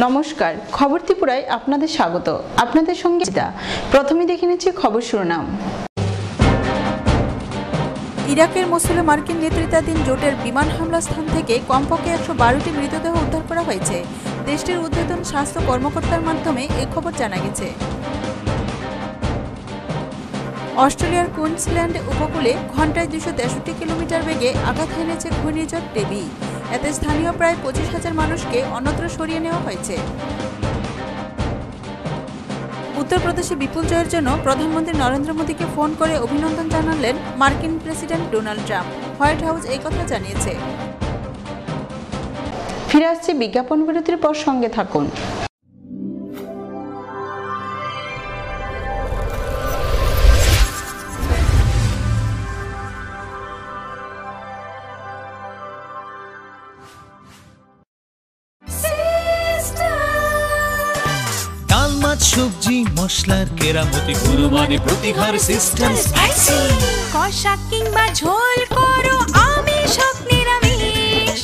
নমস্কার, খবর ত্রিপুরায় আপনাদের স্বাগত। আপনাদের সঙ্গে প্রথমে দেখে নিচ্ছি খবর শিরোনাম। ইরাকের মসুলে মার্কিন নেতৃত্বাধীন জোটের বিমান হামলা স্থান থেকে কমপক্ষে ১১২টি মৃতদেহ উদ্ধার করা হয়েছে। দেশটির ঊর্ধ্বতন স্বাস্থ্য কর্মকর্তার মাধ্যমে এই খবর জানা গেছে। অস্ট্রেলিয়ার কুইন্সল্যান্ড উপকূলে ঘন্টায় ২৬৩ কিলোমিটার বেগে আঘাত হেনেছে ঘূর্ণিঝড় টেবি। এতে স্থানীয় প্রায় ২৫,০০০ মানুষকে অন্যত্র সরিয়ে নেওয়া হয়েছে। উত্তরপ্রদেশে বিপুল জয়ের জন্য প্রধানমন্ত্রী নরেন্দ্র মোদীকে ফোন করে অভিনন্দন জানালেন মার্কিন president Donald Trump. White house এই কথা জানিয়েছে। ফিরে আসছে বিজ্ঞাপন বিরতির পর, সঙ্গে থাকুন। সবজি মশলার কেরামতি গুঁড়ো মানে প্রতিঘর সিস্টেম স্পাইসি। কষা কিংবা ঝোল করো আমিষ হোক নিরামিষ,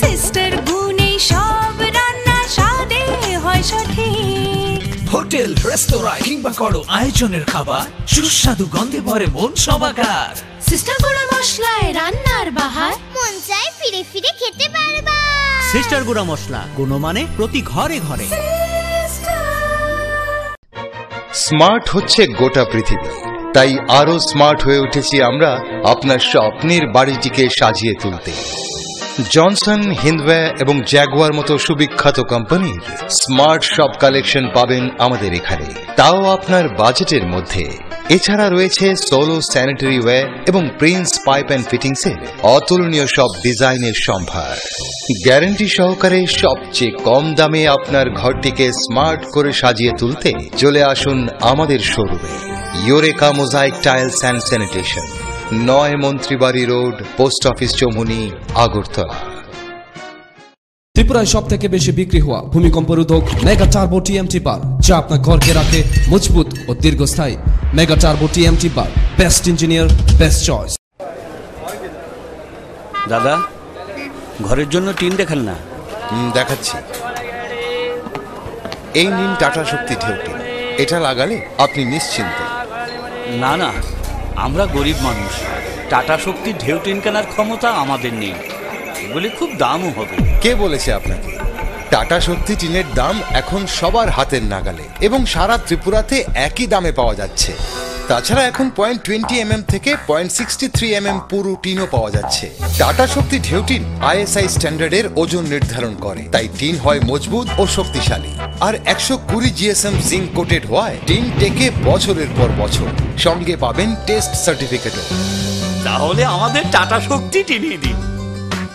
সিস্টার গুণে সব রান্না স্বাদে হয় সঠিক। হোটেল রেস্তোরাঁ কিংবা করো আয়োজনের খাবার, সুস্বাদু গন্ধে ভরে মন সবাকার। সিস্টার গুঁড়া মশলায় রান্নার বাহার, মন চায় ফিরে ফিরে খেতে পারবা। সিস্টার গুঁড়া মশলা, গুণমানে প্রতি ঘরে ঘরে। স্মার্ট হচ্ছে গোটা পৃথিবী, তাই আরো স্মার্ট হয়ে উঠেছি আমরা আপনার স্বপ্নের বাড়িটিকে সাজিয়ে তুলতে। জনসন, হিন্দওয়ে এবং জ্যাগুয়ার মতো সুবিখ্যাত কোম্পানির স্মার্ট সব কালেকশন পাবেন আমাদের এখানে, তাও আপনার বাজেটের মধ্যে। এছাড়া রয়েছে সোলো স্যানিটারি ওয়্যার এবং প্রিন্স পাইপ অ্যান্ড ফিটিংসের অতুলনীয় সব ডিজাইনের সম্ভার। গ্যারান্টি সহকারে সবচেয়ে কম দামে আপনার ঘরটিকে স্মার্ট করে সাজিয়ে তুলতে চলে আসুন আমাদের শোরুমে। Eureka mosaic tiles and sanitation, ৯ Mantribari road, post office Chowmuhani, Agartala. ত্রিপুরায় সব থেকে বেশি বিক্রি হওয়া ভূমিকম্প রোধক মেগা টার্বো টিএমটি বার, যা আপনার ঘরকে রাখে মজবুত ও দীর্ঘস্থায়ী। মেগা টার্বো টিএমটি বার, বেস্ট ইঞ্জিনিয়ার, বেস্ট চয়েস। দাদা, ঘরের জন্য টিন দেখান না। দেখাচ্ছি। এই নিন টাটা শক্তি ঢেউটি, এটা লাগালে আপনি নিশ্চিন্ত। না না, আমরা গরিব মানুষ, টাটা শক্তি ঢেউ টিন কেনার ক্ষমতা আমাদের নেই। এগুলি খুব দামও হবে। কে বলেছে আপনাকে? টাটা শক্তি টিনের দাম এখন সবার হাতের নাগালে এবং সারা ত্রিপুরাতে একই দামে পাওয়া যাচ্ছে। তাছাড়া এখন 0.20 থেকে 0.63 পুরো টিনও পাওয়া যাচ্ছে। টাটা শক্তি ঢেউ টিন ISI স্ট্যান্ডার্ডের ওজন নির্ধারণ করে, তাই টিন হয় মজবুত ও শক্তিশালী। আর 120 GSM জিঙ্ক কোটেড হওয়ায় টিন টেকে বছরের পর বছর। সঙ্গে পাবেন টেস্ট সার্টিফিকেটও। তাহলে আমাদের টাটা শক্তি টিনিয়ে দিন।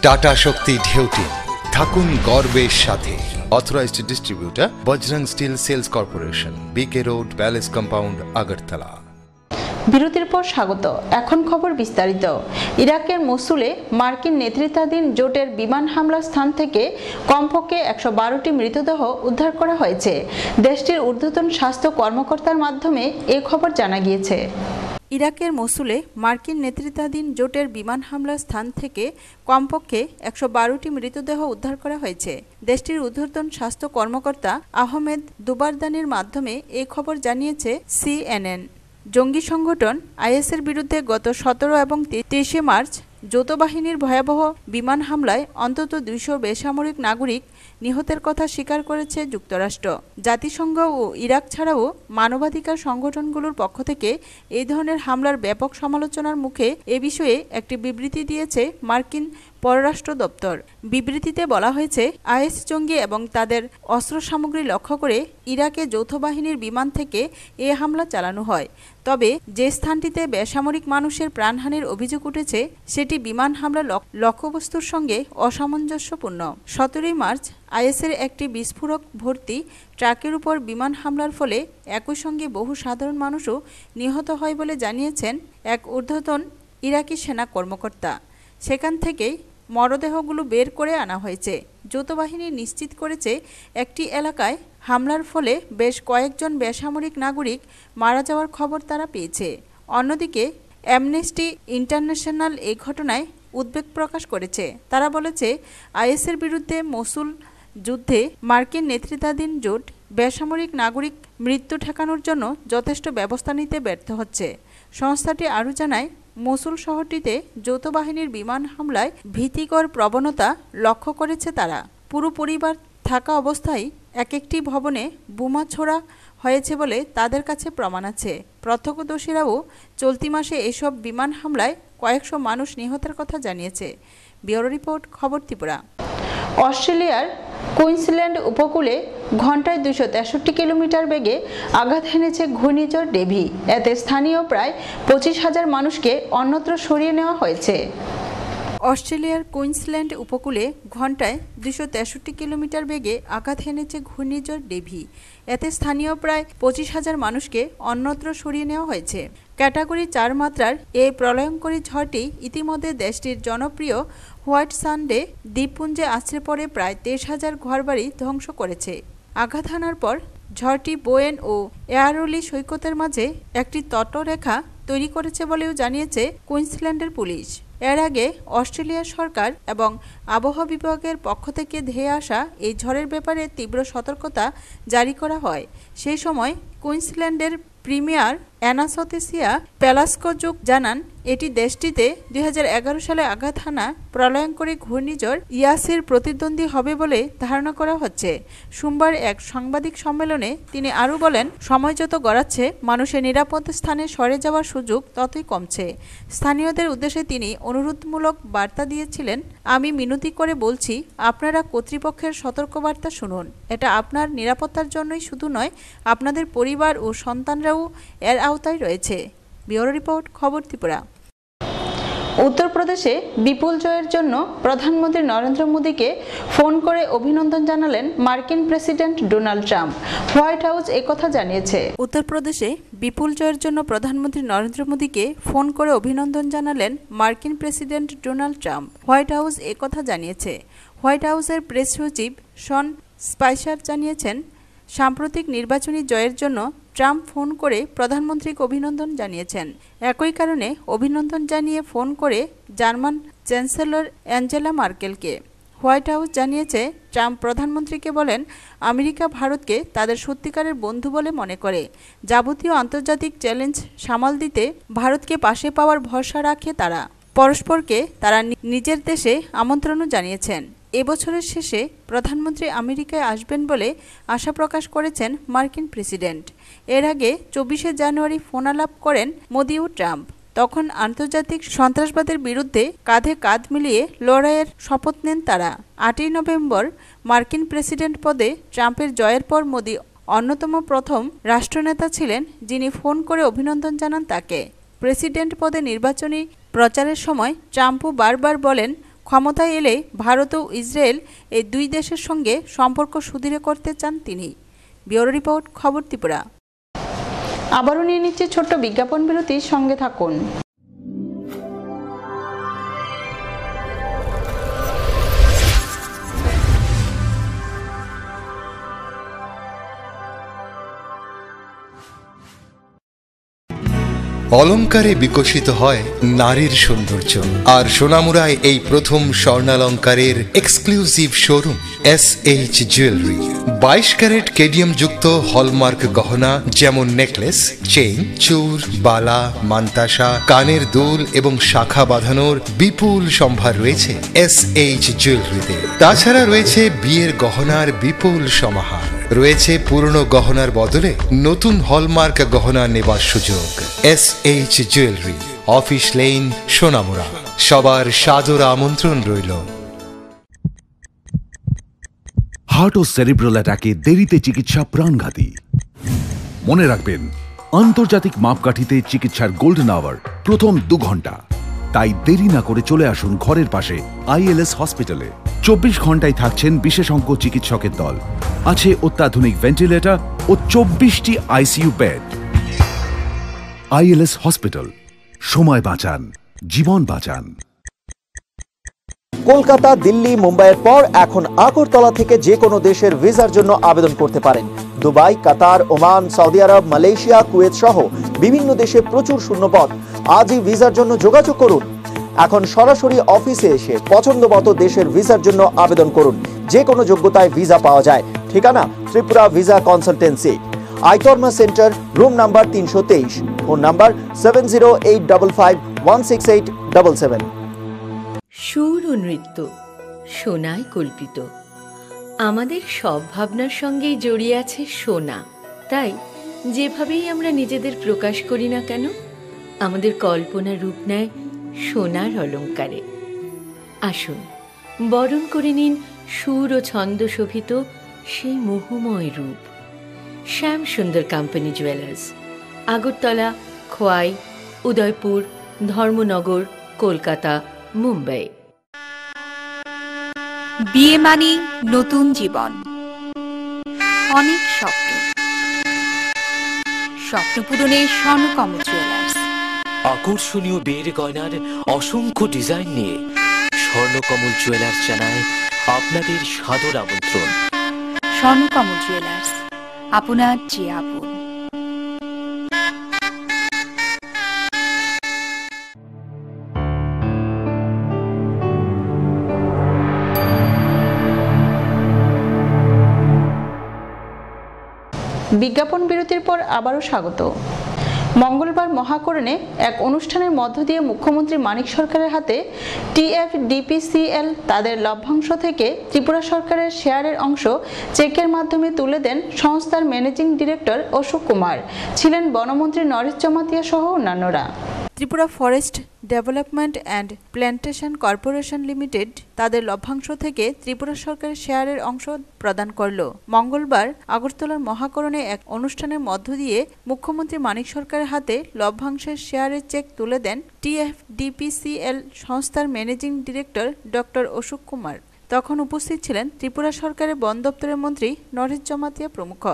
টাটা শক্তি ঢেউ টিন, থাকুন গর্বের সাথে। Authorized distributor Bajrang steel sales corporation, BK road, palace compound, Agartala. বিরতির পর স্বাগত। এখন খবর বিস্তারিত। ইরাকের মসুলে মার্কিন নেতৃত্বাধীন জোটের বিমান হামলার স্থান থেকে কমপক্ষে ১১২টি মৃতদেহ উদ্ধার করা হয়েছে। দেশটির ঊর্ধ্বতন স্বাস্থ্য কর্মকর্তার মাধ্যমে এই খবর জানা গিয়েছে। ইরাকের মসুলে মার্কিন নেতৃত্বাধীন জোটের বিমান হামলার স্থান থেকে কমপক্ষে ১১২টি মৃতদেহ উদ্ধার করা হয়েছে। দেশটির ঊর্ধ্বতন স্বাস্থ্য কর্মকর্তা আহমেদ দুবারদানির মাধ্যমে এই খবর জানিয়েছে CNN। জঙ্গি সংগঠন IS-এর বিরুদ্ধে গত ১৭ এবং ২৩ মার্চ যৌথ বাহিনীর ভয়াবহ বিমান হামলায় অন্তত ২০০ বেসামরিক নাগরিক নিহতের কথা স্বীকার করেছে যুক্তরাষ্ট্র। জাতিসংঘ ও ইরাক ছাড়াও মানবাধিকার সংগঠনগুলোর পক্ষ থেকে এই ধরনের হামলার ব্যাপক সমালোচনার মুখে এ বিষয়ে একটি বিবৃতি দিয়েছে মার্কিন পররাষ্ট্র দপ্তর। বিবৃতিতে বলা হয়েছে, IS জঙ্গি এবং তাদের অস্ত্র সামগ্রী লক্ষ্য করে ইরাকে যৌথ বাহিনীর বিমান থেকে এ হামলা চালানো হয়। তবে যে স্থানটিতে বেসামরিক মানুষের প্রাণহানির অভিযোগ উঠেছে সেটি বিমান হামলার লক্ষ্যবস্তুর সঙ্গে অসামঞ্জস্যপূর্ণ। ১৭ মার্চ IS-এর একটি বিস্ফোরক ভর্তি ট্রাকের উপর বিমান হামলার ফলে একই সঙ্গে বহু সাধারণ মানুষও নিহত হয় বলে জানিয়েছেন এক ঊর্ধ্বতন ইরাকি সেনা কর্মকর্তা। সেখান থেকেই মরদেহগুলো বের করে আনা হয়েছে। যৌথ বাহিনী নিশ্চিত করেছে একটি এলাকায় হামলার ফলে বেশ কয়েকজন বেসামরিক নাগরিক মারা যাওয়ার খবর তারা পেয়েছে। অন্যদিকে অ্যামনেস্টি ইন্টারন্যাশনাল এই ঘটনায় উদ্বেগ প্রকাশ করেছে। তারা বলেছে, IS-এর বিরুদ্ধে মসুল যুদ্ধে মার্কিন নেতৃত্বাধীন জোট বেসামরিক নাগরিক মৃত্যু ঠেকানোর জন্য যথেষ্ট ব্যবস্থা নিতে ব্যর্থ হচ্ছে। সংস্থাটি আরও জানায়, মসুল শহরটিতে যৌথ বাহিনীর বিমান হামলায় ভীতিকর প্রবণতা লক্ষ্য করেছে তারা। পুরো পরিবার থাকা অবস্থায় একটি ভবনে বোমা ছোড়া হয়েছে বলে তাদের কাছে প্রমাণ আছে। প্রত্যক্ষদর্শীরাও চলতি মাসে এসব বিমান হামলায় কয়েকশো মানুষ নিহতের কথা জানিয়েছে। ব্যুরো রিপোর্ট, খবর ত্রিপুরা। অস্ট্রেলিয়ার কুইন্সল্যান্ড উপকূলে ঘন্টায় 263 কিলোমিটার বেগে আঘাত হেনেছে ঘূর্ণিঝড় ডেভি। এতে স্থানীয় প্রায় 25,000 মানুষকে অন্যত্র সরিয়ে নেওয়া হয়েছে। অস্ট্রেলিয়ার কুইন্সল্যান্ড উপকূলে ঘন্টায় 263 কিলোমিটার বেগে আঘাত হেনেছে ঘূর্ণিঝড় ডেভি। এতে স্থানীয় প্রায় 25,000 মানুষকে অন্যত্র সরিয়ে নেওয়া হয়েছে। ক্যাটাগরি 4 মাত্রার এই প্রলয়ঙ্করী ঝড়টি ইতিমধ্যে দেশটির জনপ্রিয় হোয়াইট সানডে দ্বীপপুঞ্জে আছড়ে পড়ে প্রায় 23,000 ঘরবাড়ি ধ্বংস করেছে। আঘাত হানার পর ঝড়টি বোয়েন ও এয়ারলি সৈকতের মাঝে একটি তটরেখা তৈরি করেছে বলেও জানিয়েছে কুইন্সল্যান্ডের পুলিশ। এর আগে অস্ট্রেলিয়া সরকার এবং আবহাওয়া বিভাগের পক্ষ থেকে ধেয়ে আসা এই ঝড়ের ব্যাপারে তীব্র সতর্কতা জারি করা হয়। সেই সময় কুইন্সল্যান্ডের প্রিমিয়ার অ্যানাসথেসিয়া পেলাস্কোজুক জানান, এটি দেশটিতে 2011 সালে আঘাত হানা প্রলয়ঙ্করী ঘূর্ণিঝড় ইয়াসির প্রতিদ্বন্দ্বী হবে বলে ধারণা করা হচ্ছে। সোমবার এক সাংবাদিক সম্মেলনে তিনি আরও বলেন, সময় যত গড়াচ্ছে মানুষের নিরাপদ স্থানে সরে যাওয়ার সুযোগ ততই কমছে। স্থানীয়দের উদ্দেশ্যে তিনি অনুরোধমূলক বার্তা দিয়েছিলেন, আমি মিনতি করে বলছি, আপনারা কর্তৃপক্ষের সতর্কবার্তা শুনুন। এটা আপনার নিরাপত্তার জন্যই শুধু নয়, আপনাদের পরিবার ও সন্তানরাও এর আওতায় রয়েছে। ব্যুরো রিপোর্ট, খবর ত্রিপুরা। উত্তরপ্রদেশে বিপুল জয়ের জন্য প্রধানমন্ত্রী নরেন্দ্র মোদীকে ফোন করে অভিনন্দন জানালেন মার্কিন president Donald Trump. White house একথা জানিয়েছে। উত্তরপ্রদেশে বিপুল জয়ের জন্য প্রধানমন্ত্রী নরেন্দ্র মোদীকে ফোন করে অভিনন্দন জানালেন মার্কিন president Donald Trump. White house একথা জানিয়েছে। হোয়াইট হাউসের প্রেস সচিব শন স্পাইসার জানিয়েছেন, সাম্প্রতিক নির্বাচনী জয়ের জন্য ট্রাম্প ফোন করে প্রধানমন্ত্রীকে অভিনন্দন জানিয়েছেন। একই কারণে অভিনন্দন জানিয়ে ফোন করে জার্মান চ্যান্সেলর অ্যাঞ্জেলা মার্কেলকে। হোয়াইট হাউস জানিয়েছে, ট্রাম্প প্রধানমন্ত্রীকে বলেন, আমেরিকা ভারতকে তাদের সত্যিকারের বন্ধু বলে মনে করে। যাবতীয় আন্তর্জাতিক চ্যালেঞ্জ সামাল দিতে ভারতকে পাশে পাওয়ার ভরসা রাখে তারা। পরস্পরকে তারা নিজের দেশে আমন্ত্রণও জানিয়েছেন। এবছরের শেষে প্রধানমন্ত্রী আমেরিকায় আসবেন বলে আশা প্রকাশ করেছেন মার্কিন প্রেসিডেন্ট। এর আগে 24শে জানুয়ারি ফোনালাপ করেন মোদি ও ট্রাম্প। তখন আন্তর্জাতিক সন্ত্রাসবাদের বিরুদ্ধে কাঁধে কাঁধ মিলিয়ে লড়াইয়ের শপথ নেন তারা। 8ই নভেম্বর মার্কিন প্রেসিডেন্ট পদে ট্রাম্পের জয়ের পর মোদি অন্যতম প্রথম রাষ্ট্রনেতা ছিলেন যিনি ফোন করে অভিনন্দন জানান তাকে। প্রেসিডেন্ট পদে নির্বাচনী প্রচারের সময় ট্রাম্পও বারবার বলেন, ক্ষমতায় এলে ভারত ও ইসরায়েল এই দুই দেশের সঙ্গে সম্পর্ক সুদৃঢ় করতে চান তিনি। ব্যুরো রিপোর্ট, খবর ত্রিপুরা। আবারও নিয়ে নিচ্ছে ছোট্ট বিজ্ঞাপন বিরতি, সঙ্গে থাকুন। অলংকারে বিকশিত হয় নারীর সৌন্দর্য, আর সোনামুড়ায় এই প্রথম স্বর্ণালঙ্কারের exclusive showroom SH jewellery. 22 carat কেডিয়াম যুক্ত হলমার্ক গহনা যেমন নেকলেস, চেইন, চূড়, বালা, মান্তাসা, কানের দুল এবং শাখা বাঁধানোর বিপুল সম্ভার রয়েছে SH জুয়েলারিতে। তাছাড়া রয়েছে বিয়ের গহনার বিপুল সমাহার, রয়েছে পুরনো গহনার বদলে নতুন হলমার্ক গহনা নেবার সুযোগ। SH jewellery, office lane, Sonamura. সবার সাদর আমন্ত্রণ রইল। হার্ট ও সেরিব্রাল অ্যাটাকে দেরিতে চিকিৎসা প্রাণঘাতী। মনে রাখবেন, আন্তর্জাতিক মাপকাঠিতে চিকিৎসার গোল্ডেন আওয়ার প্রথম 2 ঘন্টা। তাই দেরি না করে চলে আসুন ঘরের পাশে ILS হসপিটালে। 24 ঘন্টায় থাকছেন বিশেষজ্ঞ চিকিৎসকের দল। আছে অত্যাধুনিক ভেন্টিলেটর ও 24টি ICU বেড। ILS হসপিটাল, সময় বাঁচান, জীবন বাঁচান। কলকাতা, দিল্লি, মুম্বাইয়ের পর এখন আগরতলা থেকে যে কোনো দেশের ভিসার জন্য আবেদন করতে পারেন। দুবাই, কাতার, ওমান, সৌদি আরব, মালয়েশিয়া, কুয়েত সহ বিভিন্ন দেশে প্রচুর শূন্যপদ। আজই ভিসার জন্য যোগাযোগ করুন। এখন সরাসরি অফিসে এসে পছন্দমতো দেশের ভিসার জন্য আবেদন করুন। যে কোনো যোগ্যতায় ভিসা পাওয়া যায়। ঠিকানা ত্রিপুরা ভিসা কনসালটেন্সি, আইতর্মা centre, room number 323, phone number 7085516877। সুর ও নৃত্য সোনায় কল্পিত। আমাদের সব ভাবনার সঙ্গেই জড়িয়ে আছে সোনা। তাই যেভাবেই আমরা নিজেদের প্রকাশ করি না কেন, আমাদের কল্পনা রূপ নেয় সোনার অলঙ্কারে। আসুন বরণ করে নিন সুর ও ছন্দ শোভিত সেই মোহময় রূপ। শ্যাম সুন্দর কোম্পানি জুয়েলার্স, আগরতলা, খোয়াই, উদয়পুর, ধর্মনগর, কলকাতা, মুম্বাই। বিয়ে মানে নতুন জীবন, অনেক স্বপ্ন। স্বপ্ন পূরণে স্বর্ণকমল জুয়েলার্স। আকর্ষণীয় বিয়ের গয়নার অসংখ্য ডিজাইন নিয়ে স্বর্ণকমল জুয়েলার্স জানায় আপনাদের সাদর আমন্ত্রণ। স্বর্ণকমল জুয়েলার্স, আপনার যে আপন। বিজ্ঞাপন বিরতির পর আবারও স্বাগত। মঙ্গলবার মহাকরণে এক অনুষ্ঠানের মধ্য দিয়ে মুখ্যমন্ত্রী মানিক সরকারের হাতে TFDPCL তাদের লভ্যাংশ থেকে ত্রিপুরা সরকারের শেয়ারের অংশ চেকের মাধ্যমে তুলে দেন সংস্থার ম্যানেজিং ডিরেক্টর অশোক কুমার, ছিলেন বনমন্ত্রী নরেশ জমাতিয়া সহ অন্যান্যরা। Tripura forest development and plantation corporation limited তাদের লভ্যাংশ থেকে ত্রিপুরা সরকারের শেয়ারের অংশ প্রদান করল। মঙ্গলবার আগরতলার মহাকরণে এক অনুষ্ঠানের মধ্য দিয়ে মুখ্যমন্ত্রী মানিক সরকারের হাতে লভ্যাংশের শেয়ারের চেক তুলে দেন TFDPCL সংস্থার managing director doctor Ashok Kumar. তখন উপস্থিত ছিলেন ত্রিপুরা সরকারের বন দপ্তরের মন্ত্রী নরেশ জমাতিয়া প্রমুখ।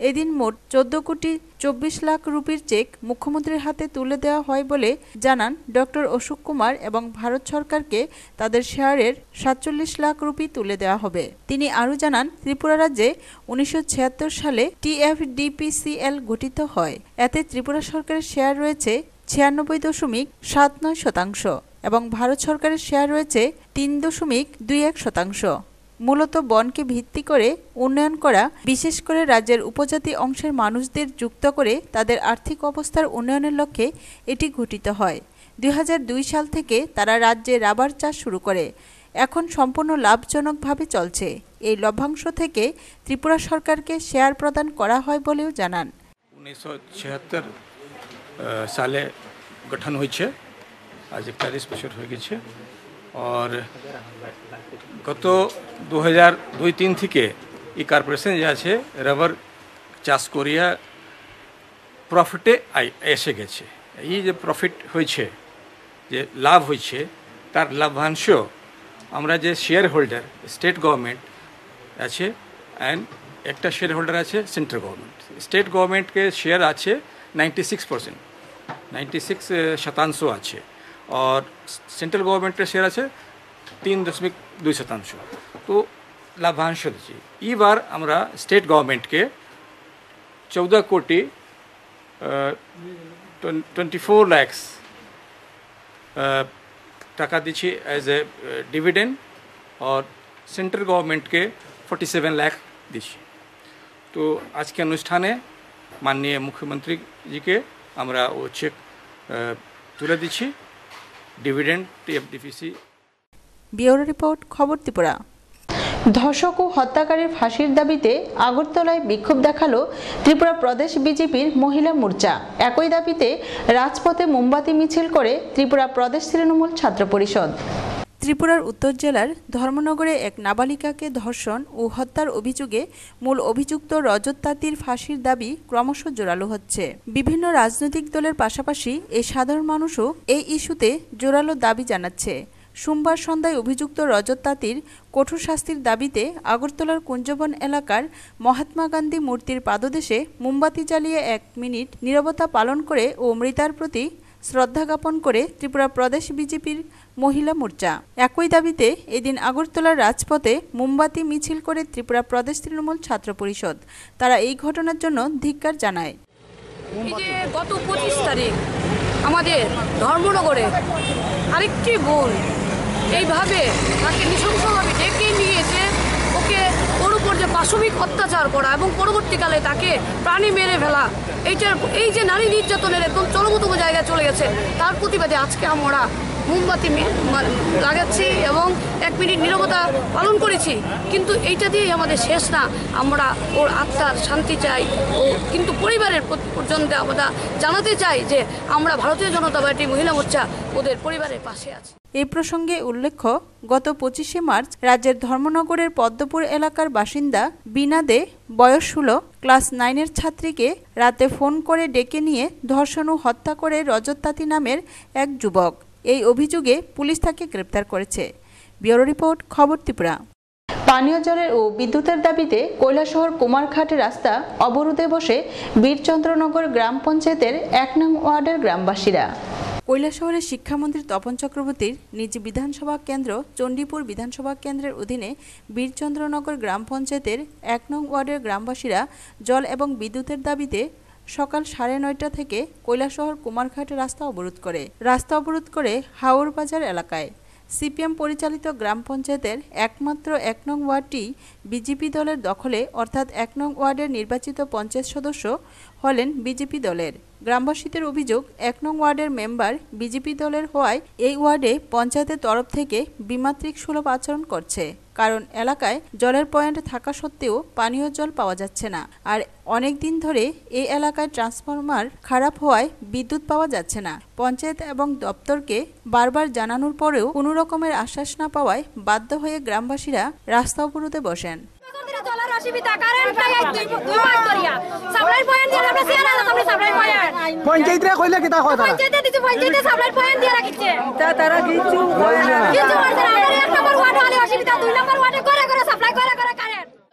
এদিন মোট 14,24,00,000 রুপির চেক মুখ্যমন্ত্রীর হাতে তুলে দেওয়া হয় বলে জানান ডক্টর অশোক কুমার, এবং ভারত সরকারকে তাদের শেয়ারের 47 লাখ রুপি তুলে দেওয়া হবে। তিনি আরও জানান, ত্রিপুরা রাজ্যে 1976 সালে TFDPCL গঠিত হয়। এতে ত্রিপুরা সরকারের শেয়ার রয়েছে 96.79% এবং ভারত সরকারের শেয়ার রয়েছে 3.21%। মূলত বনকে ভিত্তি করে উন্নয়ন করা, বিশেষ করে রাজ্যের উপজাতি অংশের মানুষদের যুক্ত করে তাদের আর্থিক অবস্থার উন্নয়নের লক্ষ্যে এটি গঠিত হয়। 2002 সাল থেকে তারা রাজ্যে রাবার চাষ শুরু করে, এখন সম্পূর্ণ লাভজনকভাবে চলছে। এই লভ্যাংশ থেকে ত্রিপুরা সরকারকে শেয়ার প্রদান করা হয় বলেও জানান। 1976 সালে গঠন হয়েছে, আজ 41 বছর হয়ে গেছে। আর গত 2002-03 থেকে এই কর্পোরেশন যে আছে রাবার চাষ করিয়া প্রফিটে এসে গেছে। এই যে প্রফিট হয়েছে, যে লাভ হয়েছে, তার লাভাংশ আমরা যে শেয়ার হোল্ডার স্টেট গভর্নমেন্ট আছে অ্যান্ড একটা শেয়ার হোল্ডার আছে সেন্ট্রাল গভর্নমেন্ট। স্টেট গভর্নমেন্টকে শেয়ার আছে 96% আছে, আর সেন্ট্রাল গভর্নমেন্টের শেয়ার আছে 3.2%। তো লাভাংশ দিচ্ছি। এইবার আমরা স্টেট গভর্নমেন্টকে 14,24 লাখ টাকা দিচ্ছি অ্যাজ এ ডিভিডেন্ড, আর সেন্ট্রাল গভর্নমেন্টকে 47 লাখ দিচ্ছি। তো আজকে অনুষ্ঠানে মাননীয় মুখ্যমন্ত্রীজিকে আমরা ও চেক তুলে দিচ্ছি, ডিভিডেন্ড TFDPC। ব্যুরো রিপোর্ট, খবর ত্রিপুরা। ধর্ষক ও হত্যাকারীর ফাঁসির দাবিতে আগরতলায় বিক্ষোভ দেখালো ত্রিপুরা প্রদেশ বিজেপির মহিলা মোর্চা। একই দাবিতে রাজপথে মোমবাতি মিছিল করে ত্রিপুরা প্রদেশ তৃণমূল ছাত্র পরিষদ। ত্রিপুরার উত্তর জেলার ধর্মনগরে এক নাবালিকাকে ধর্ষণ ও হত্যার অভিযোগে মূল অভিযুক্ত রজত তাঁতির ফাঁসির দাবি ক্রমশ জোরালো হচ্ছে। বিভিন্ন রাজনৈতিক দলের পাশাপাশি এই সাধারণ মানুষও এই ইস্যুতে জোরালো দাবি জানাচ্ছে। সোমবার সন্ধ্যায় অভিযুক্ত রজত তাঁতির কঠোর শাস্তির দাবিতে আগরতলার কুঞ্জবন এলাকার মহাত্মা গান্ধী মূর্তির পাদদেশে মোমবাতি জ্বালিয়ে 1 মিনিট নীরবতা পালন করে ও মৃতার প্রতি শ্রদ্ধা জ্ঞাপন করে ত্রিপুরা প্রদেশ বিজেপির মহিলা মোর্চা। একই দাবিতে এদিন আগরতলার রাজপথে মোমবাতি মিছিল করে ত্রিপুরা প্রদেশ তৃণমূল ছাত্র পরিষদ। তারা এই ঘটনার জন্য ধিক্কার জানায়। গত 25 তারিখ আমাদের ধর্মনগরে আরেকটি বোন এইভাবে তাকে নৃশংসভাবে ডেকে নিয়ে এসে ওকে উপর যে পাশবিক অত্যাচার করা এবং পরবর্তীকালে তাকে প্রাণী মেরে ফেলা, এই যে নারী নির্যাতনের একদম চরমতম জায়গায় চলে গেছে, তার প্রতিবাদে আজকে আমরা মোমবাতি লাগাচ্ছি এবং 1 মিনিট নীরবতা পালন করেছি। কিন্তু এইটা দিয়েই আমাদের শেষ না, আমরা ওর আত্মার শান্তি চাই। ও কিন্তু পরিবারের পর্যন্ত আমরা জানাতে চাই যে আমরা ভারতীয় জনতা পার্টি মহিলা মোর্চা ওদের পরিবারের পাশে আছি। এই প্রসঙ্গে উল্লেখ্য, গত 25শে মার্চ রাজ্যের ধর্মনগরের পদ্মপুর এলাকার বাসিন্দা বিনা দে বয়স 16 ক্লাস 9-এর ছাত্রীকে রাতে ফোন করে ডেকে নিয়ে ধর্ষণ ও হত্যা করে রজত তাঁতি নামের এক যুবক। এই অভিযোগে পুলিশ তাকে গ্রেপ্তার করেছে। ব্যুরো রিপোর্ট, খবর ত্রিপুরা। পানীয় জলের ও বিদ্যুতের দাবিতে কৈলাসহর কুমারঘাট রাস্তা অবরোধে বসে বীরচন্দ্রনগর গ্রাম পঞ্চায়েতের 1 নং ওয়ার্ডের গ্রামবাসীরা। কৈলাসহরের শিক্ষামন্ত্রী তপন চক্রবর্তীর নিজ বিধানসভা কেন্দ্র চণ্ডীপুর বিধানসভা কেন্দ্রের অধীনে বীরচন্দ্রনগর গ্রাম পঞ্চায়েতের 1 নং ওয়ার্ডের গ্রামবাসীরা জল এবং বিদ্যুতের দাবিতে সকাল 9:30 থেকে কৈলাসহর কুমারঘাট রাস্তা অবরোধ করে হাওর বাজার এলাকায়। সিপিএম পরিচালিত গ্রাম পঞ্চায়েতের একমাত্র 1 নং ওয়ার্ডটি বিজেপি দলের দখলে, অর্থাৎ 1 নং ওয়ার্ডের নির্বাচিত পঞ্চায়েত সদস্য হলেন বিজেপি দলের। গ্রামবাসীদের অভিযোগ, 1 নং ওয়ার্ডের মেম্বার বিজেপি দলের হওয়ায় এই ওয়ার্ডে পঞ্চায়েতের তরফ থেকে বিমাত্রিক সুলভ আচরণ করছে। কারণ এলাকায় জলের পয়েন্ট থাকা সত্ত্বেও পানীয় জল পাওয়া যাচ্ছে না, আর অনেক দিন ধরে এই এলাকায় ট্রান্সফরমার খারাপ হওয়ায় বিদ্যুৎ পাওয়া যাচ্ছে না। পঞ্চায়েত এবং দপ্তরকে বারবার জানানোর পরেও কোনো রকমের আশ্বাস না পাওয়ায় বাধ্য হয়ে গ্রামবাসীরা রাস্তা অবরোধে বসেন।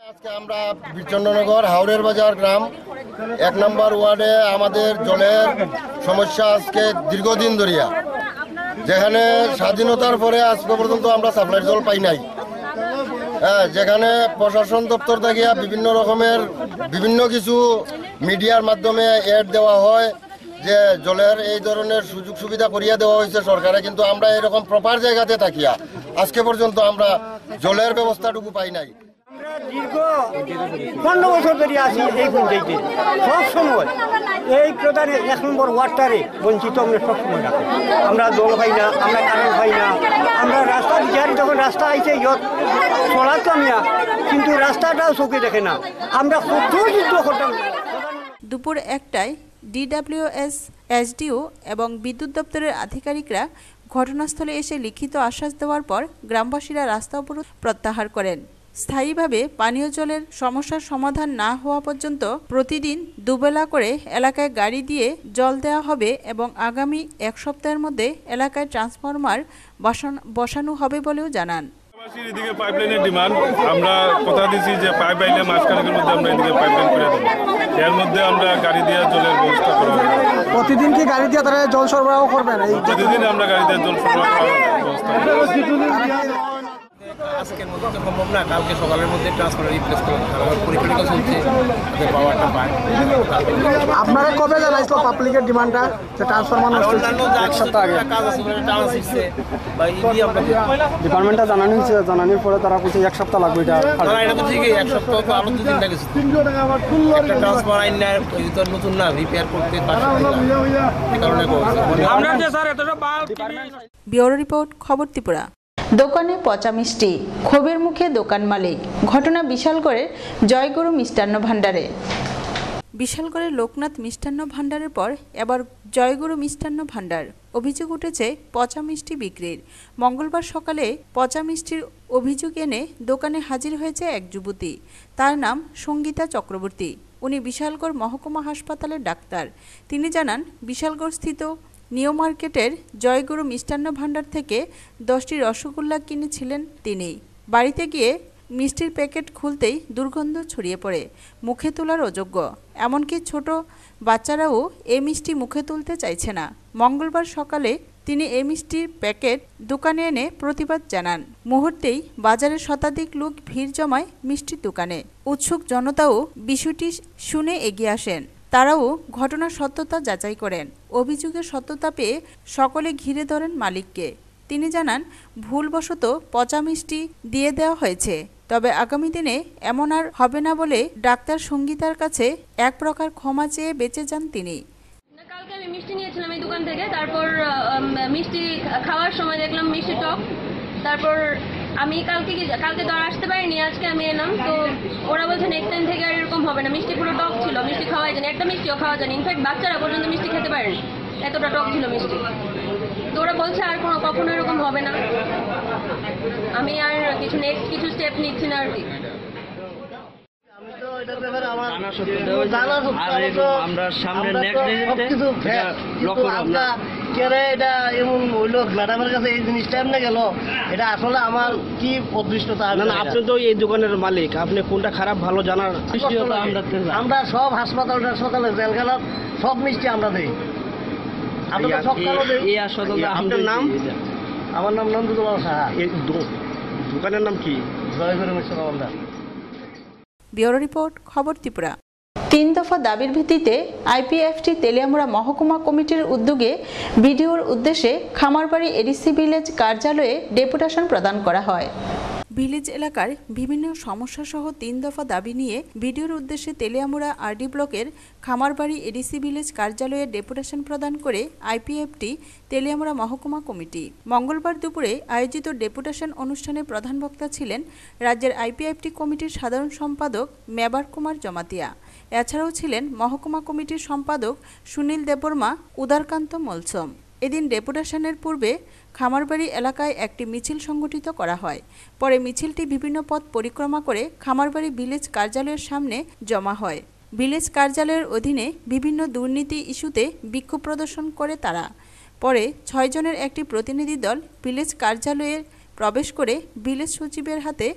আজকে আমরা বীরচন্দ্রনগর হাওড়ের বাজার গ্রাম 1 নম্বর ওয়ার্ডে আমাদের জলের সমস্যা আজকে দীর্ঘদিন ধরিয়া, যেখানে স্বাধীনতার পরে আজ পর্যন্ত আমরা সাপ্লাই জল পাই নাই। যেখানে প্রশাসন দপ্তর থেকে বিভিন্ন রকমের বিভিন্ন কিছু মিডিয়ার মাধ্যমে এড দেওয়া হয় যে জলের এই ধরনের সুযোগ সুবিধা করিয়া দেওয়া হয়েছে সরকারে, কিন্তু আমরা এরকম প্রপার জায়গাতে থাকিয়া আজকে পর্যন্ত আমরা জলের ব্যবস্থাটুকু পাই নাই। দীর্ঘ 15 বছর ধরে আছি এই পঞ্চায়েতে, সব সময় এই প্রধানের 1 নম্বর ওয়ার্ডটারে বঞ্চিত আমরা সবসময় রাখি। আমরা জল পাই না, আমরা কারেন্ট পাই না, আমরা রাস্তা বিচারি যখন রাস্তা আইছে চলাতাম না, কিন্তু রাস্তাটাও চোখে দেখে না। আমরা কত যুদ্ধ করতাম। দুপুর 1টায় ডিডব্লিউএস, এসডিও এবং বিদ্যুৎ দপ্তরের আধিকারিকরা ঘটনাস্থলে এসে লিখিত আশ্বাস দেওয়ার পর গ্রামবাসীরা রাস্তা অবরোধ প্রত্যাহার করেন। স্থায়ীভাবে পানীয় জলের সমস্যার সমাধান না হওয়া পর্যন্ত প্রতিদিন দুবেলা করে এলাকায় গাড়ি দিয়ে জল দেওয়া হবে এবং আগামী 1 সপ্তাহের মধ্যে এলাকায় ট্রান্সফরমার বসানো হবে বলেও জানান। এদিকে পাইপলাইনের ডিমান্ড, আমরা কথা দিচ্ছি যে পাইপলাইনের মাঝখানের মধ্যে আমরা এদিকে পাইপলাইন করে দেবো, এর মধ্যে আমরা গাড়ি দিয়ে জলের ব্যবস্থা করব। প্রতিদিন কি গাড়ি দিয়ে তারা জল সরবরাহ করবেন? প্রতিদিন আমরা গাড়ি দিয়ে জল সরবরাহ করার ব্যবস্থা করব। আজকের মধ্যে তো সম্ভব না, কালকে সকালের মধ্যে ট্রান্সফরমার রিপ্লেস করব। পরীক্ষা চলছে, পাওয়ারটা পায়। আপনারা কবে জানাইছিল পাবলিকের ডিমান্ডটা যে ট্রান্সফরমার নষ্ট হচ্ছে? 1 সপ্তাহ আগে কাজ আছে, টানা শিখছে বা ইডি আমরা ডিপার্টমেন্টটা জানানো হয়েছে, জানানোর পরে তারা বলছে 1 সপ্তাহ লাগবে। এটা এটা তো ঠিকই, 1 সপ্তাহ তো আরো 2 দিন লাগেছে। একটা ট্রান্সফরমার আইন না, এই তো নতুন না, রিপেয়ার করতে পারছে এই কারণে আমরা যে স্যার এতটা বাল। ব্যুরো রিপোর্ট, খবর ত্রিপুরা। দোকানে পচা মিষ্টি, ক্ষোভের মুখে দোকান মালিক। ঘটনা বিশালগড়ের জয়গুরু মিষ্টান্ন ভাণ্ডারে। বিশালগড়ের লোকনাথ মিষ্টান্ন ভাণ্ডারের পর এবার জয়গুরু মিষ্টান্ন ভাণ্ডার। অভিযোগ উঠেছে পচা মিষ্টি বিক্রির। মঙ্গলবার সকালে পচা মিষ্টির অভিযোগ এনে দোকানে হাজির হয়েছে এক যুবতী। তার নাম সঙ্গীতা চক্রবর্তী। উনি বিশালগড় মহকুমা হাসপাতালের ডাক্তার। তিনি জানান, বিশালগড় স্থিত নিউ মার্কেটের জয়গুরু মিষ্টান্ন ভাণ্ডার থেকে 10টি রসগোল্লা কিনেছিলেন তিনি। বাড়িতে গিয়ে মিষ্টির প্যাকেট খুলতেই দুর্গন্ধ ছড়িয়ে পড়ে, মুখে তোলার অযোগ্য। এমনকি ছোট বাচ্চারাও এই মিষ্টি মুখে তুলতে চাইছে না। মঙ্গলবার সকালে তিনি এই মিষ্টির প্যাকেট দোকানে এনে প্রতিবাদ জানান। মুহূর্তেই বাজারে শতাধিক লোক ভিড় জমায় মিষ্টির দোকানে। উৎসুক জনতাও বিষয়টি শুনে এগিয়ে আসেন। তারাও ঘটনার সত্যতা যাচাই করেন। অভিযোগের সত্যতা পেয়ে সকলে ঘিরে ধরেন মালিককে। তিনি জানান, ভুলবশত পচা মিষ্টি দিয়ে দেওয়া হয়েছে। তবে আগামী দিনে এমন আর হবে না বলে ডাক্তার সঙ্গীতার কাছে এক প্রকার ক্ষমা চেয়ে বেঁচে যান তিনি। কালকে আমি মিষ্টি নিয়েছিলাম এই দোকান থেকে, তারপর মিষ্টি খাওয়ার সময় দেখলাম মিষ্টি টক, তারপর আমি কালকে তো আর আসতে পারিনি, আজকে আমি এলাম, তো ওরা বলছে নেক্সট টাইম থেকে আর এরকম হবে না। মিষ্টি পুরো টক ছিল, মিষ্টি খাওয়াই জানি, একটা মিষ্টিও খাওয়া জানি, ইনফ্যাক্ট বাচ্চারা পর্যন্ত মিষ্টি খেতে পারেনি, এতটা টক ছিল মিষ্টি। তো ওরা বলছে আর কখনো এরকম হবে না, আমি আর কিছু স্টেপ নিচ্ছি না আর কি। আমরা সামনে আমরা এটা এমন হইল ম্যাডামের কাছে এই জিনিসটা এমনি গেল, এটা আসলে আমার কি অদৃষ্টতা। আপনি তো এই দোকানের মালিক, আপনি কোনটা খারাপ ভালো জানার। আমরা সব হাসপাতালে জেলখানা সব মিষ্টি আমরা দিই। আপনার নাম? আমার নাম নন্দুলাল সাহা। দোকানের নাম কি? জয়গুরু মিশ্র ভান্ডার। ব্যুরো রিপোর্ট, খবর ত্রিপুরা। 3 দফা দাবির ভিত্তিতে আইপিএফটি তেলিয়ামুড়া মহকুমা কমিটির উদ্যোগে ভিডিওর উদ্দেশ্যে খামারবাড়ি এডিসি ভিলেজ কার্যালয়ে ডেপুটেশন প্রদান করা হয়। ভিলেজ এলাকার বিভিন্ন সমস্যা সহ 3 দফা দাবি নিয়ে ভিডিওর উদ্দেশ্যে তেলিয়ামুড়া আরডি ব্লকের খামারবাড়ি এডিসি ভিলেজ কার্যালয়ে ডেপুটেশন প্রদান করে আইপিএফটি তেলিয়ামুড়া মহকুমা কমিটি। মঙ্গলবার দুপুরে আয়োজিত ডেপুটেশন অনুষ্ঠানে প্রধান বক্তা ছিলেন রাজ্যের আইপিএফটি কমিটির সাধারণ সম্পাদক মেবার কুমার জমাতিয়া। এছাড়াও ছিলেন মহকুমা কমিটির সম্পাদক সুনীল দেববর্মা, উদারকান্ত মলসম। এদিন ডেপুটেশনের পূর্বে খামারবাড়ি এলাকায় একটি মিছিল সংগঠিত করা হয়। পরে মিছিলটি বিভিন্ন পথ পরিক্রমা করে খামারবাড়ি ভিলেজ কার্যালয়ের সামনে জমা হয়। ভিলেজ কার্যালয়ের অধীনে বিভিন্ন দুর্নীতি ইস্যুতে বিক্ষোভ প্রদর্শন করে তারা। পরে 6 জনের একটি প্রতিনিধি দল ভিলেজ কার্যালয়ে প্রবেশ করে ভিলেজ সচিবের হাতে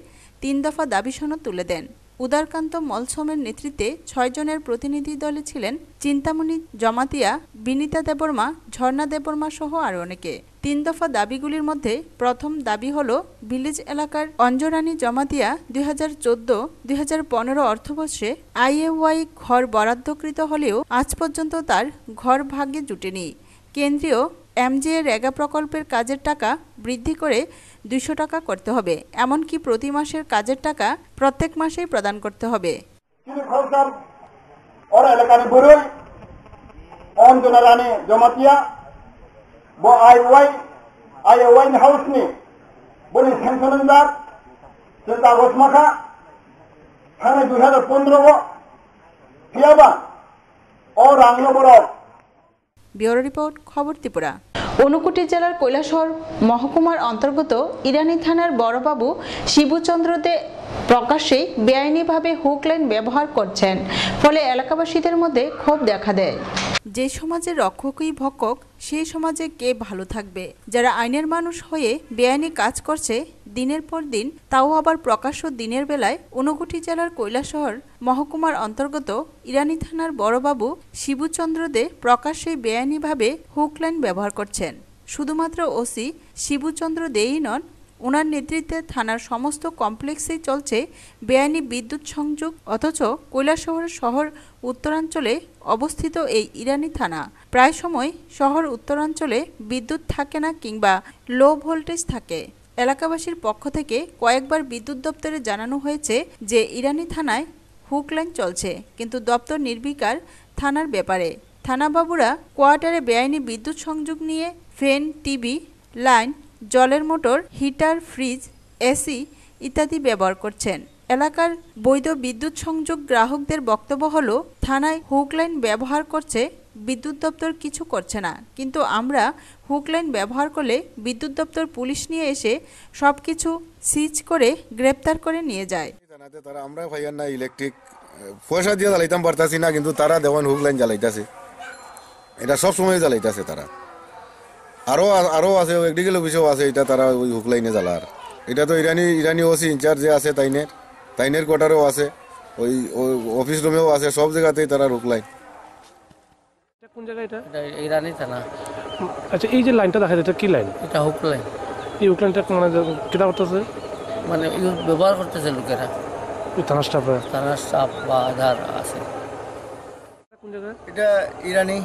3 দফা দাবি সনদ তুলে দেন। উদারকান্ত মলসমের নেতৃত্বে 6 জনের প্রতিনিধি দলে ছিলেন চিন্তামণি জমাতিয়া, বিনীতা দেববর্মা, ঝর্ণা দেববর্মা সহ আরও অনেকে। 3 দফা দাবিগুলির মধ্যে প্রথম দাবি হল ভিলেজ এলাকার অঞ্জরানী জমাতিয়া 2014-2015 অর্থবর্ষে আইএওয়াই ঘর বরাদ্দকৃত হলেও আজ পর্যন্ত তার ঘর ভাগ্যে জুটেনি। কেন্দ্রীয় এমজে রেগা প্রকল্পের কাজের টাকা বৃদ্ধি করে 200 টাকা করতে হবে, এমনকি প্রতি মাসের কাজের টাকা প্রত্যেক মাসেই প্রদান করতে হবে। ব্যুরো রিপোর্ট, খবর ত্রিপুরা। ঊনকোটি জেলার কৈলাসহর মহকুমার অন্তর্গত ইরানি থানার বড়বাবু শিবুচন্দ্র দে প্রকাশ্যেই বেআইনিভাবে হুক লাইন ব্যবহার করছেন, ফলে এলাকাবাসীদের মধ্যে ক্ষোভ দেখা দেয়। যে সমাজের রক্ষকই ভক্ষক, সেই সমাজে কে ভালো থাকবে? যারা আইনের মানুষ হয়ে বেআইনি কাজ করছে দিনের পর দিন, তাও আবার প্রকাশ্য দিনের বেলায় ঊনকোটি জেলার কৈলাসহর মহকুমার অন্তর্গত ইরানি থানার বড়বাবু শিবুচন্দ্র দে প্রকাশ্যেই বেআইনিভাবে হুক লাইন ব্যবহার করছেন। শুধুমাত্র ওসি শিবুচন্দ্র দেই নন, ওনার নেতৃত্বে থানার সমস্ত কমপ্লেক্সেই চলছে বেআইনি বিদ্যুৎ সংযোগ। অথচ কৈলাসহর শহর উত্তরাঞ্চলে অবস্থিত এই ইরানি থানা প্রায় সময় শহর উত্তরাঞ্চলে বিদ্যুৎ থাকে না কিংবা লো ভোল্টেজ থাকে। এলাকাবাসীর পক্ষ থেকে কয়েকবার বিদ্যুৎ দপ্তরে জানানো হয়েছে যে ইরানি থানায় হুক লাইন চলছে, কিন্তু দপ্তর নির্বিকার থানার ব্যাপারে। থানাবাবুরা কোয়ার্টারে বেআইনি বিদ্যুৎ সংযোগ নিয়ে ফ্যান, টিভি, লাইন, জলের মোটর, হিটার, ফ্রিজ, এসি ইত্যাদি ব্যবহার করছেন। এলাকার বৈধ বিদ্যুৎ সংযোগ গ্রাহকদের বক্তব্য হলো, থানায় হুক লাইন ব্যবহার করছে, বিদ্যুৎ দপ্তর কিছু করছে না, কিন্তু আমরা হুক লাইন ব্যবহার করলে বিদ্যুৎ দপ্তর পুলিশ নিয়ে এসে সব কিছু সিজ করে গ্রেপ্তার করে নিয়ে যায়। তারা আমরা ভাইয়ার না ইলেকট্রিক পয়সা দিয়ে জ্বালাইতাম পারতাছি না, কিন্তু তারা দেওয়ান হুক লাইন জ্বালাইতেছে, এটা সব সময় জ্বালাইতেছে তারা। আরো আছে ইলেকট্রিক্যাল অফিসেও আছে, এটা তারা ওই হুক লাইনে জ্বালার। এটা তো ইরানি ওসি ইনচার্জ যে আছে তাইনের কোয়ার্টারেও আছে, ওই অফিস রুমেও আছে, সব জায়গাতেই তারা হুক লাইন। কোন জায়গা এটা? ইরানি থানা। আচ্ছা, এই যে লাইনটা দেখা যাচ্ছে কি লাইন? এটা হুক লাইন। এই হুক লাইনটা মানে কেটা করতেছে? মানে ব্যবহার করতেছে লোকেরা, থানার স্টাফ বা আধার আছে। কোন জায়গা এটা? ইরানি।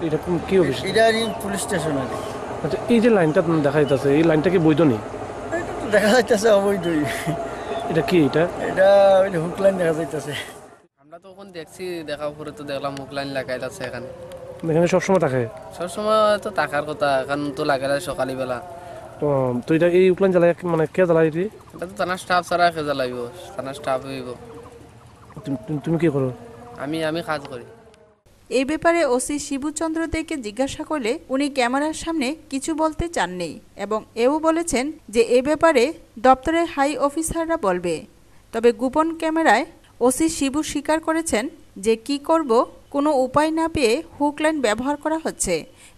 এটা কি অফিস? ইরানি পুলিশ স্টেশন। আচ্ছা, এই যে লাইনটা দেখা যাচ্ছে, এই লাইনটা কি বৈধ নেই? দেখা যাচ্ছে অবৈধই। এটা কি এটা ওই যে হুক লাইন দেখা যাইতেছে। আমরা তো ওখানে দেখছি, দেখার পরে তো দেখলাম হুক লাইন লাগাই আছে এখানে। এখানে সবসময় থাকে? সবসময় তো থাকার কথা, এখন তো লাগাই সকালবেলা। তো এটা এই হুক লাইন জ্বালাই মানে কে জ্বালাই? এটা তো থানার স্টাফ ছাড়া কে জ্বালাইব? থানার স্টাফ হইব। তুমি কি করো? আমি কাজ করি। এই ব্যাপারে ওসি শিবুচন্দ্র দেকে জিজ্ঞাসা করলে উনি ক্যামেরার সামনে কিছু বলতে চাননি এবং এও বলেছেন যে এ ব্যাপারে দপ্তরের হাই অফিসাররা বলবে। তবে গোপন ক্যামেরায় ওসি শিবু স্বীকার করেছেন যে কি করব কোনো উপায় না পেয়ে হুক লাইন ব্যবহার করা হচ্ছে।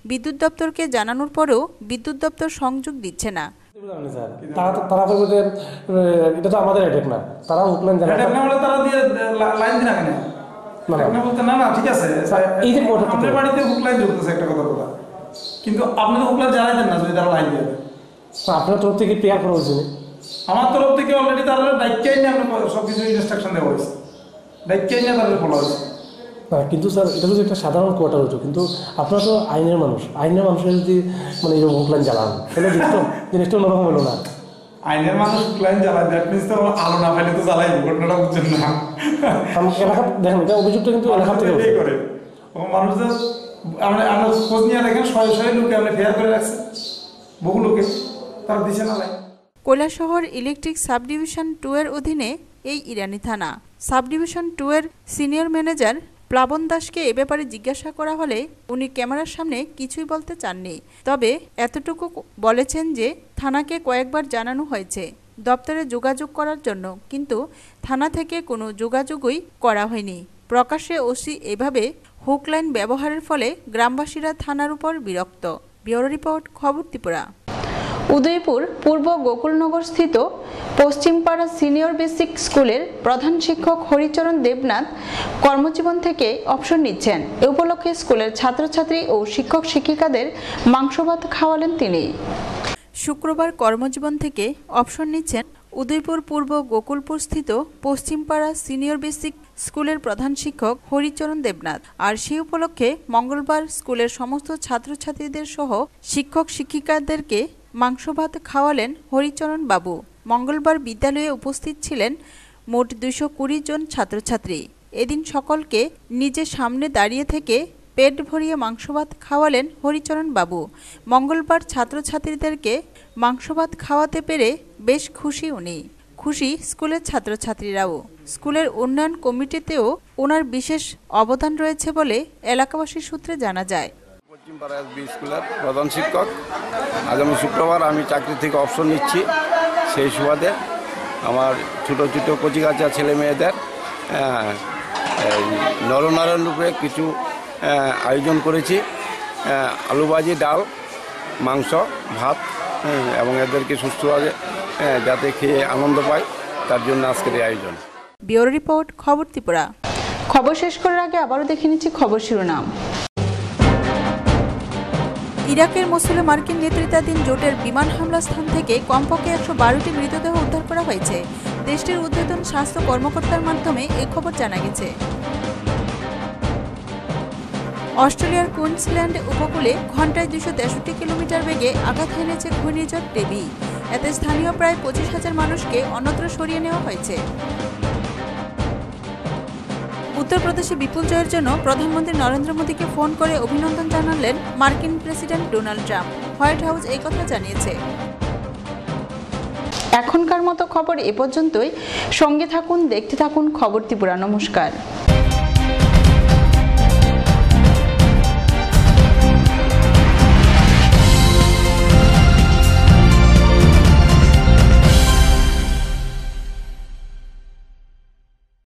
বিদ্যুৎ দপ্তরকে জানানোর পরেও বিদ্যুৎ দপ্তর সংযোগ দিচ্ছে না। তারা করবে যে এটা তো আমাদের অ্যাটাক না, তারা হুক লাইন জানায় তারা দিয়ে লাইন দিন কেন না ঠিক আছে, এই যে আমাদের বাড়িতে হুক লাইন জ্বলতেছে একটা কথা বলা, কিন্তু আপনি তো হুক লাইন জানাই দেন না যদি তারা লাইন দিয়ে দেন। আপনার তরফ থেকে প্রেয়ার করা হয়েছে? আমার তরফ থেকে অলরেডি তারা দায়িত্বই নিয়ে আপনি সবকিছু ইনস্ট্রাকশন দেওয়া হয়েছে, দায়িত্বই নিয়ে তাদের বলা হয়েছে। কিন্তু স্যার এটা যদি একটা সাধারণ কোয়ার্টার হতো, কিন্তু আপনারা তো আইনের মানুষ, আইনের মানুষের যদি মানে এরকম হুক লাইন জ্বালান তাহলে জিনিসটা অন্যরকম হলো না। আইনের মানুষ হুক লাইন জ্বালায়, দ্যাট মিনস তো আলো না পাইলে তো জ্বালাই, ঘটনাটা বুঝছেন না। এলাকা দেখেন এটা অভিযোগটা কিন্তু এলাকা থেকে করে মানুষদের আমরা খোঁজ নিয়ে দেখেন শয়ে লোকে আমরা ফেয়ার করে রাখছে, বহু লোকে তারা দিছে না line. Kailashahar electric sub division 2 এর অধীনে এই ইরানি থানা। সাব ডিভিশন 2 এর সিনিয়র ম্যানেজার প্লাবন দাসকে এ ব্যাপারে জিজ্ঞাসা করা হলে উনি ক্যামেরার সামনে কিছুই বলতে চাননি। তবে এতটুকু বলেছেন যে থানাকে কয়েকবার জানানো হয়েছে দপ্তরে যোগাযোগ করার জন্য, কিন্তু থানা থেকে কোনো যোগাযোগই করা হয়নি। প্রকাশ্যে ওসি এভাবে হুক লাইন ব্যবহারের ফলে গ্রামবাসীরা থানার উপর বিরক্ত। ব্যুরো রিপোর্ট, খবর ত্রিপুরা। উদয়পুর পূর্ব গোকুলনগর স্থিত পশ্চিমপাড়া সিনিয়র বেসিক স্কুলের প্রধান শিক্ষক হরিচরণ দেবনাথ কর্মজীবন থেকে অবসর নিচ্ছেন। এ উপলক্ষে স্কুলের ছাত্রছাত্রী ও শিক্ষক শিক্ষিকাদের মাংস ভাত খাওয়ালেন তিনি। শুক্রবার কর্মজীবন থেকে অবসর নিচ্ছেন উদয়পুর পূর্ব গোকুলপুর স্থিত পশ্চিমপাড়া সিনিয়র বেসিক স্কুলের প্রধান শিক্ষক হরিচরণ দেবনাথ। আর সেই উপলক্ষে মঙ্গলবার স্কুলের সমস্ত ছাত্রছাত্রীদের সহ শিক্ষক শিক্ষিকাদেরকে মাংস ভাত খাওয়ালেন হরিচরণ বাবু। মঙ্গলবার বিদ্যালয়ে উপস্থিত ছিলেন মোট 220 জন ছাত্রছাত্রী। এদিন সকলকে নিজের সামনে দাঁড়িয়ে থেকে পেট ভরিয়ে মাংস ভাত খাওয়ালেন হরিচরণ বাবু। মঙ্গলবার ছাত্রছাত্রীদেরকে মাংস ভাত খাওয়াতে পেরে বেশ খুশি উনি। খুশি স্কুলের ছাত্রছাত্রীরাও। স্কুলের উন্নয়ন কমিটিতেও ওনার বিশেষ অবদান রয়েছে বলে এলাকাবাসীর সূত্রে জানা যায়। পশ্চিমপাড়া এসবি স্কুলের প্রধান শিক্ষক। আগামী শুক্রবার আমি চাকরি থেকে অবসর নিচ্ছি। সেই সুবাদে আমার ছোটো ছোটো কচিকাচা ছেলে মেয়েদের নরনারায়ণ রূপে কিছু আয়োজন করেছি। আলু ভাজি, ডাল, মাংস, ভাত এবং এদেরকে সুস্থভাবে যাতে খেয়ে আনন্দ পায় তার জন্য আজকের এই আয়োজন। ব্যুরো রিপোর্ট, খবর ত্রিপুরা। খবর শেষ করার আগে আবারও দেখে নিচ্ছি খবর শিরোনাম। ইরাকের মসুলে মার্কিন নেতৃত্বাধীন জোটের বিমান হামলা স্থান থেকে কমপক্ষে 112টি মৃতদেহ উদ্ধার করা হয়েছে। দেশটির ঊর্ধ্বতন স্বাস্থ্য কর্মকর্তার মাধ্যমে এই খবর জানা গেছে। অস্ট্রেলিয়ার কুইন্সল্যান্ড উপকূলে ঘন্টায় 263 কিলোমিটার বেগে আঘাত হেনেছে ঘূর্ণিঝড় টেবি। এতে স্থানীয় প্রায় 25,000 মানুষকে অন্যত্র সরিয়ে নেওয়া হয়েছে। উত্তরপ্রদেশে বিপুল জয়ের জন্য প্রধানমন্ত্রী নরেন্দ্র মোদীকে ফোন করে অভিনন্দন জানালেন মার্কিন president Donald Trump. White house এই কথা জানিয়েছে। এখনকার মতো খবর এ পর্যন্তই। সঙ্গে থাকুন, দেখতে থাকুন খবর ত্রিপুরা। নমস্কার।